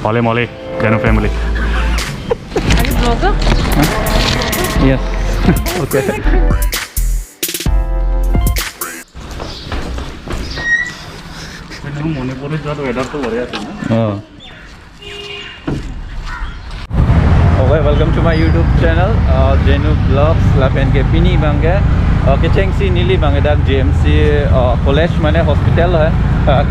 Molly Molly, Piano family. Are you vlogger? Yes. Okay. Oh. Okay, welcome to my YouTube channel. Jenu Vlogs lapen ke pini bangge. Okay, chengsi nili bangge dak GMC college mane hospital hai.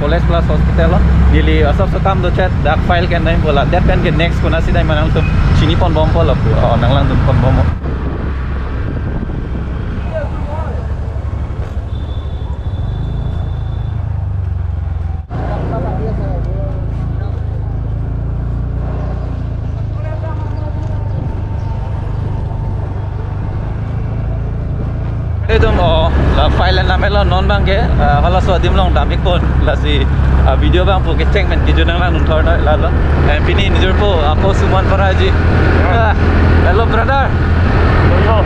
College plus hospital nili asap sakam do chat dak file kan nahi bola. That kan ke next kona sidai manang tum chini pon bom pol apu. Nanglang tum pon bom. Itu mau file namanya non bangke, kalau suadim long damik pun lasi video bang pun keceng men kijunang lang nuntor na lalo. Pini nijur po ako suman paraji. Hello brother. Hello.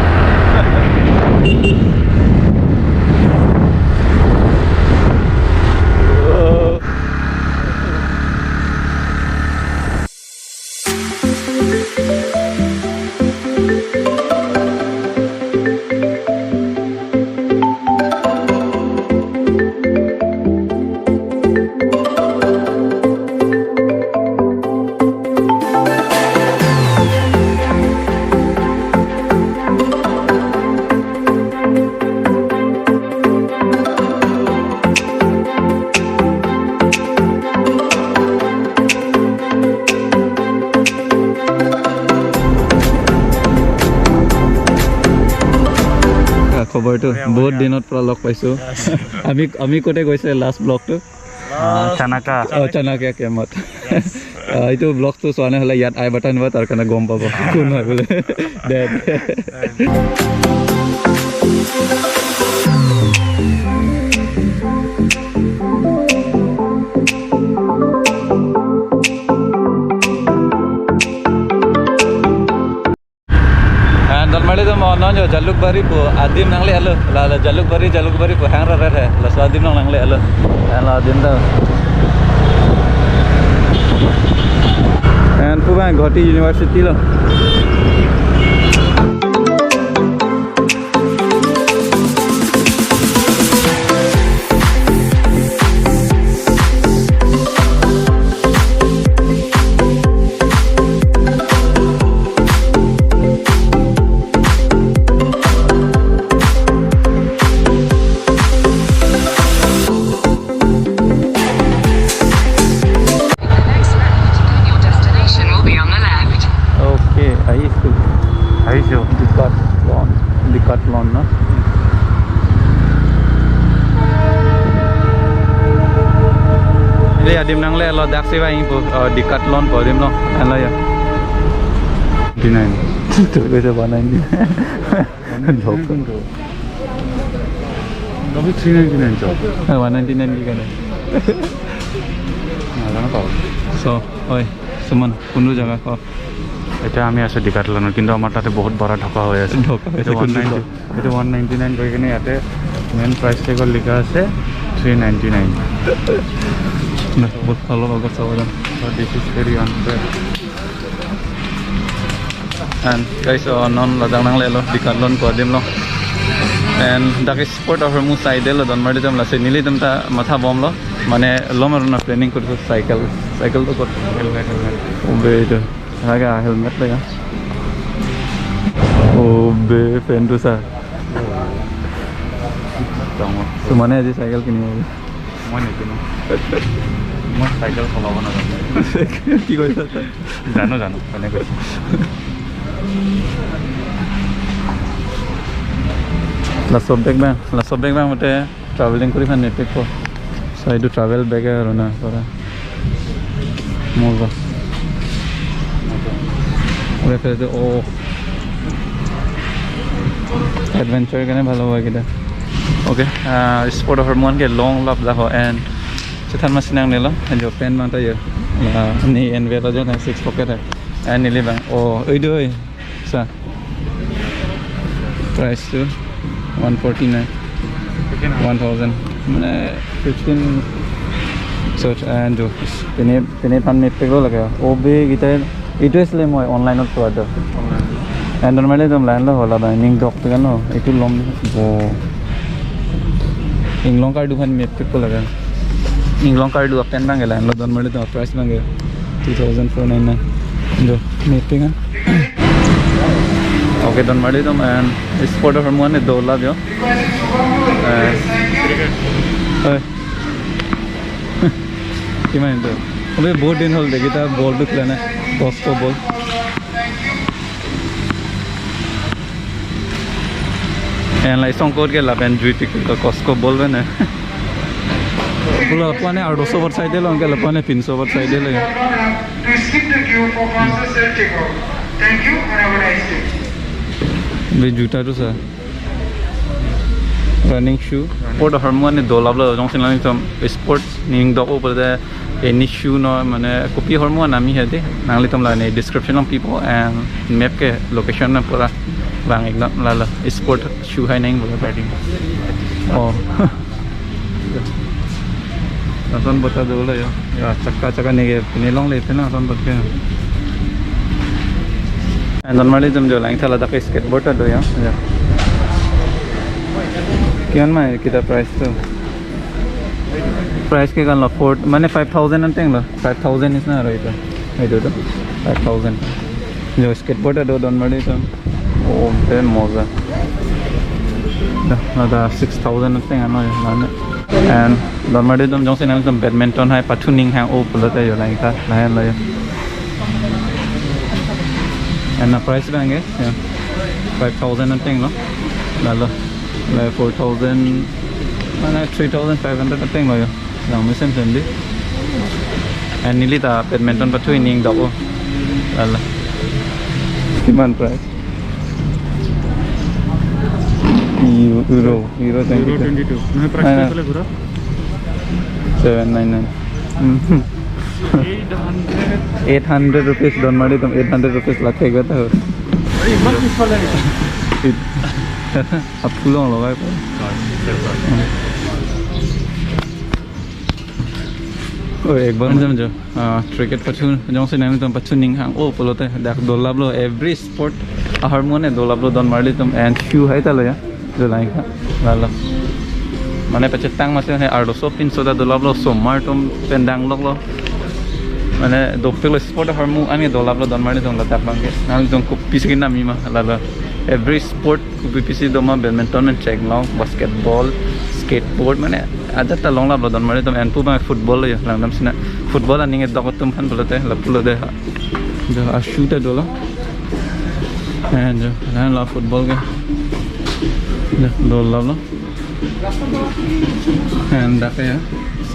খবৰটো বহুত দিনত পৰা log পাইছো আমি কোতে গৈছে last ব্লগটো Chanaka. Chanaka কেমত এইটো ব্লগটো চোৱানে হলে ইয়াত আই বাটন বা তাৰ কাৰণে গম পাব কোন হয় বোলে dead non jo jaluk bari po adim nang le alo la jaluk bari po hang ra la so adim nang le alo la adim da and puban Guwahati University lo DECATHLON no ini adim nang le lo dak sewa ibu DECATHLON po adim no ala ya 99 tu bisa 199 job Tapi 399 job. 199 juga nih নাজানো পাও so oi suman কোনটো জায়গা ক এটা আমি আছে DECATHLON কিন্তু আমাৰ তাতে বহুত বড় ঢকা হৈ আছে এটা 199 কৰি কিনে ইয়াতে মেন প্ৰাইস টেগৰ লিখা আছে 399 না বহুত ভালো লগা Chawla so this is very unfair and guys non ladang nang le lo DECATHLON ko dim lo and dak sport of Hormu side lo don mari jam la se nili dam ta matha bom lo mane lo maruna planning korso cycle to kor helmet obe ito haga helmet lega obe pendu sa tamo so mane aji cycle kini মই নেকিনো মই cycle চলাব নাজানো কি কৈছা জানো কেনে কৈছা last of bag mate traveling kori fan netek ko so I do travel bag aro na pora moga ore fere to adventure kane bhalo hoy kida okay sport of Hormu ke long lap la ho and chethan masinang nelo and your pen mang ta ye ni envelope jo na 6 pocket hai and nili bang oi do sa price to 149 1000 মানে 15 So and pine pan me peglo laga obe gita itu isle moi online ot poa do and normally dom line lo hola ba ning dok te no itu lom bo inglong card du han me peglo laga inglong card du apen bang line lo normally dom price bang 2499 do me pegan okay normally dom and sport of Hormu ne do la yo কিমান এটা ওই বহুত দিন হল দেখি তা বল তো খেলে না কস্কো বল এন লাই সংকট কে লাপেন জুই পিক তো কস্কো বলবে না বল আপনে 800 ওভার সাইডে লং কে আপনে 300 ওভার সাইডে লাগে thank you and have a nice day বে জুতা তো sir running shoe sport Hormu ne do lablo jong sin lang tom sports ning do over the any shoe no mane copy Hormu nami hede nangli tom la ne description of people and map ke location na pura bang ekdam la sport shoe hai nahi bola riding oh asan bata do la ya chakka ne ge pine long le na asan bat ke and normally tum jo lang thala da skateboard ta do ya किन में कितना price तो price के काल fort माने 5000 अंते लो 5000 इस ना रही तो ये दो 5000 जो स्केटबोर्ड दो डन मड़ी तो ओ पे मजा ना 6000 अंते ना लाने एंड डन मड़ी तो जों से ना तुम बैडमिंटन है पथुनिंग है ओ पुलते जो लाइन का लाइन लो एंड ना प्राइस रहेंगे 5000 अंते लो लो like 4000 and 3500 I think lo lang misem sendi and nili ta badminton patu ining dabo ala kiman price euro 22 na price kale gura 799 800 rupees don madi tum 800 rupees lakhe gata ho अरे मत किस वाला है अब फूलों लगा है और एक बार समझो क्रिकेट पछू जों से नहीं तुम पछू निंग हां ओ पोलोते देख दोलाबलो एवरी स्पोर्ट Hormu ने दोलाबलो डन मारली तुम एंड शू है तलो या जो लाइन का लालो माने पछे टांग मासे है 800 300 दा दोलाबलो सोमवार तुम पेंडांग लगलो माने दोपलो स्पोर्ट Hormu आनी दोलाबलो डन मारली तुम लता बांगे नाल तुम को पिसकी नामी मा लालो every sport kupipisi doma badminton and check long basketball skateboard mane aja ta long la don mare tom and pu ba football ya lang dam sina football aning e dog tum phan bolate la pulo de jo a shoot e dola and la football ke do la lo and da ya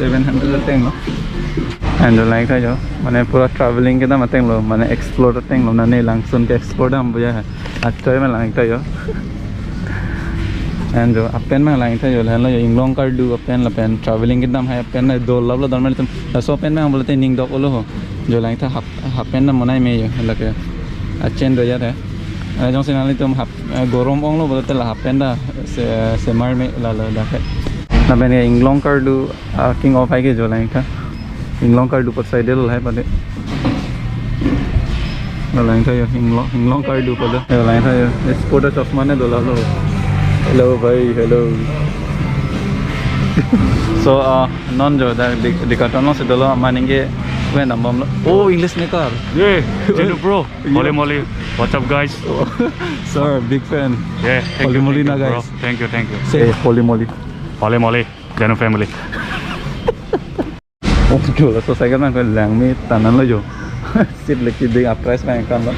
700 teng lo and like tha jo mane pura traveling ke da mateng lo mane explore teng lo na ne langsun ke explore dam boya hai अच्छा में line था यो and जो open में line था यो है ना यो इंग्लॉन्ग कर दो अपेन लपेन ट्रैवलिंग के दाम है अपेन ना दो लव लो दोनों में तुम दसों अपेन में हम बोलते हैं निंग दो ओलो हो जो लाइन था अपेन ना मनाई में यो लगे अच्छे न रहा है जो से नाली तुम गरम ओंगलो बोलते ला अपेन दा से मार में ला ला दा है ना मैंने इंग्लॉन्ग कर दो किंग ऑफ है के जो लाइन था इंग्लॉन्ग कर दो पर साइड लो है पर लाइन था हिंगलोंग कर दो पदा लाइन था स्पोर्ट चश्मा ने दोला लो हेलो भाई हेलो सो नॉन जो डिकाथलॉन से दोला मानेंगे वे नंबर ओ इंग्लिश में कर ये जेनु bro holy moly what's up guys sir big fan holy moly ना गाइस थैंक यू से होली मोली जेनु फैमिली ओ जो सो साइकिल में कोई लैंग में तनन लो जो सीट लेके दे आप प्राइस में काम लो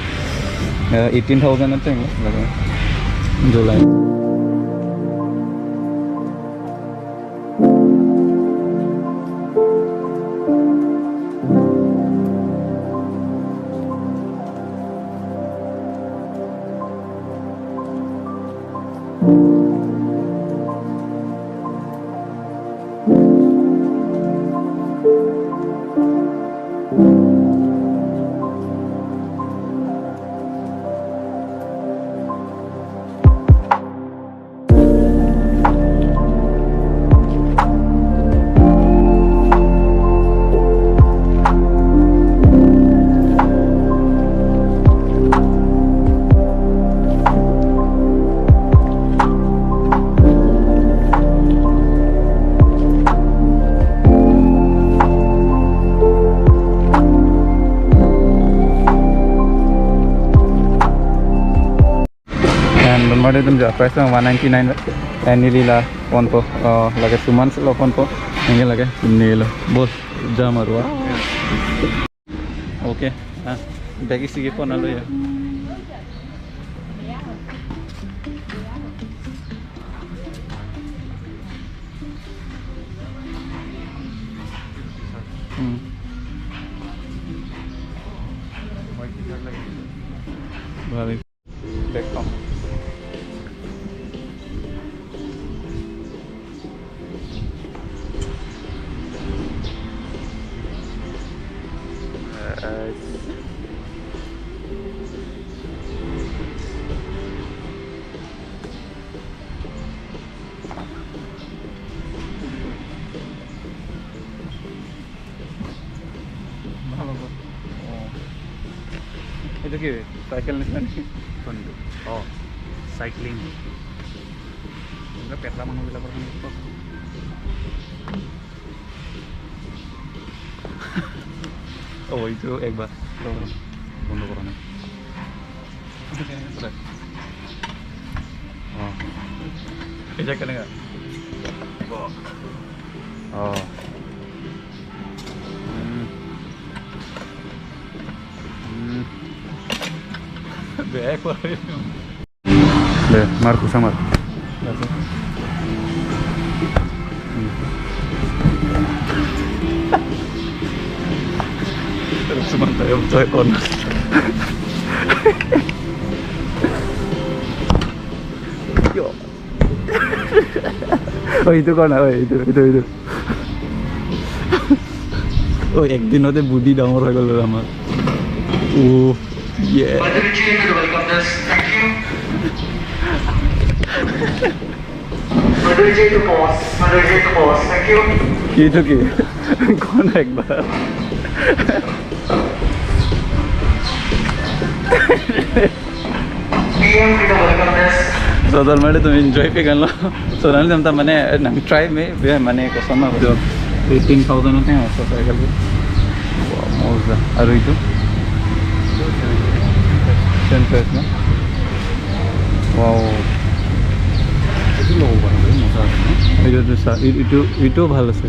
18000 ना चाहिए लगा जो line Mode tum ja price 199 and nearly la pon po lage suman se lo pon po engel lage nilo bol jamaru okay bagi sige pon alo ya balik back home itu ki cycle nisman Kondo. Oh, cycling. Enggak peta mang bila pergi itu. oh itu ekbar Kondo corona. Oh, ejak kan enggak oh. baik por Le, Marco Samar. terus sementara yang coy on yo oh itu kau oh itu oh একদিন ওতে বুদ্ধি ডাঙর হয়ে গেল আমার yeah Thank you. itu ki kau ekbar so dalmade tum enjoy pe ganlo so nani tamta mane nang try me be mane ko sama ho 18000 hote hain so cycle pe wow moza aru itu 10 price na wow Itu low banget motor. itu bhalo ase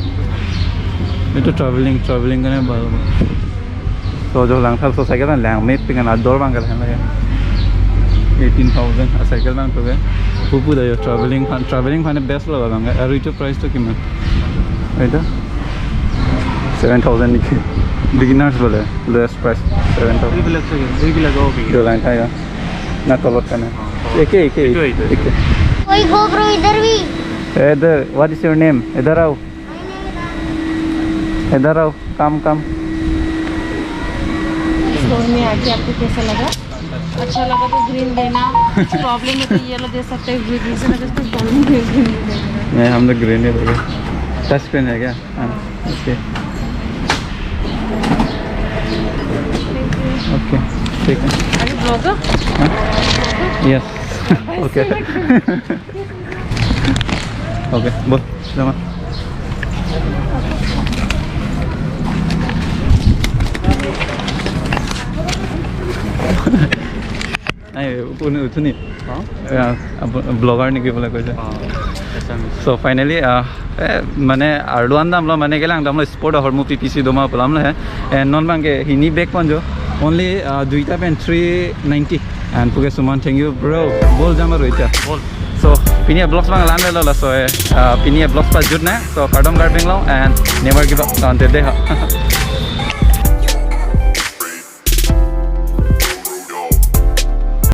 itu traveling kane bhalo so jo langthal so cycle na lang me pingan ador bangal hai lage 18000 a cycle bang to ge pupu da yo traveling khane best laga bang aru itu price to kiman eta 7000 nikhi beginners bole lowest price 7000 Ini bila go big. jo line thaya na tolot kane eke कोई हो bro इधर भी इधर what is your name इधर आओ काम store में आके आपको कैसा लगा अच्छा लगा तो ग्रीन देना प्रॉब्लम है तो येलो दे सकते हैं ग्रीन से अगर कुछ प्रॉब्लम है ग्रीन देना नहीं हम लोग ग्रीन ही देंगे टच स्क्रीन है क्या ओके ओके ठीक है अरे ब्लॉगर यस ओके ओके बोल जमा কোনে উঠুনি ব্লগাৰ নেকি বোলে কৈছে so finally মানে arduan dam lo mane gelang dam lo sport hormu ppc doma pelam la hai non bange hini back panjo only duita pen 390 and puge suman thank you bro bol jama roita Bol. so pinia blocks bang lan lo la so pinia blocks pa jut na so cardom guard bang lo and never give up on the day